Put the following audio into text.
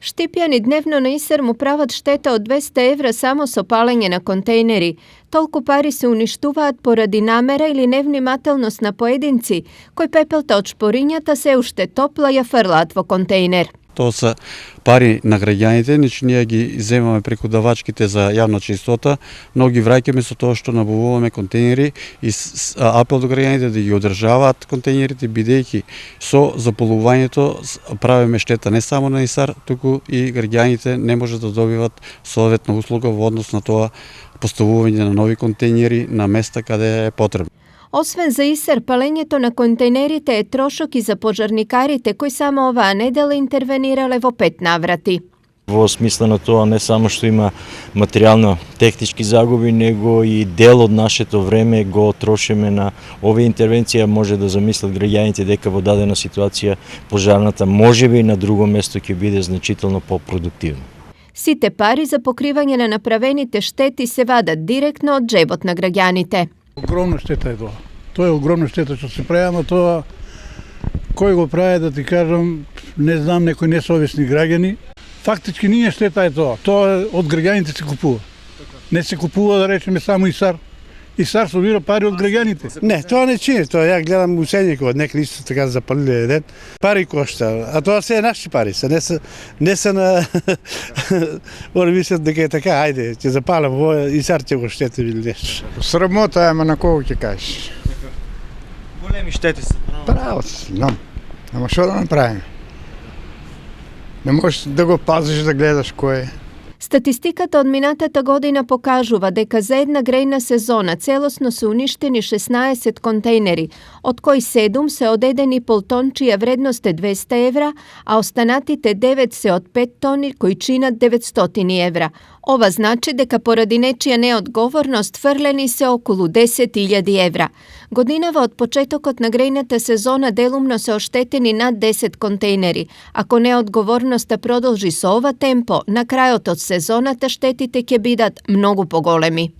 Štipjani dnevno na Isarmu pravат šteta od 200 evra samo so palenje na kontejneri. Toliko pari se uništуваat poradi namera ili nevнимателност на поединци, кои пепелта од шпоринјата се уште топла ја фрлаат во контейнер. Тоа се пари на граѓаните, значи ние ги земаме преку давачките за јавна чистота, но ги враќаме со тоа што набавуваме контейнери и апел до граѓаните да ги одржаваат контейнерите, бидејќи со заполувањето правиме штета не само на Исар, туку и граѓаните не може да добиват соодветна услуга во однос на тоа поставување на нови контейнери на места каде е потребно. Освен за Исар, палењето на контейнерите е трошок и за пожарникарите кои само оваа недела интервенирале во 5 наврати. Во смисла на тоа не само што има материјално технички загуби, него и дел од нашето време го трошиме на овие интервенции. Може да замислат граѓаните дека во дадена ситуација пожарната можеби на друго место ќе биде значително попродуктивно. Сите пари за покривање на направените штети се вадат директно од джебот на граѓаните. Огромна штета е тоа. Тоа е огромна штета што се прави, ама тоа кој го прави, да ти кажам, не знам, некои несовесни граѓани. Фактички ние штета е тоа. Тоа од граѓаните се купува. Не се купува, да речеме, само Исар. Исар собира пари од граѓаните. Не, тоа не чини, тоа ја гледам усењеко од некои исто така запалиле ден. Пари кошта, а тоа се е наши пари, не се на Оре мислат дека е така, ајде, ќе запалам во Исар ќе го штети или нешто. Срамота е, ама на кого ќе кажеш? Големи штети се прават, знам. Ама што да направиме? Не можеш да го пазиш, да гледаш кој е. Статистиката од минатата година покажува дека за една грејна сезона целосно се уништени 16 контейнери, од кои 7 се од 1,5 тон чија вредност е 200 евра, а останатите 9 се од 5 тони кои чинат 900 евра. Ова значи дека поради нечија неодговорност фрлени се околу 10.000 евра. Годинава од почетокот на грејната сезона делумно се оштетени над 10 контейнери. Ако неодговорноста продолжи со ова темпо, на крајот од сезоната штетите ќе бидат многу поголеми.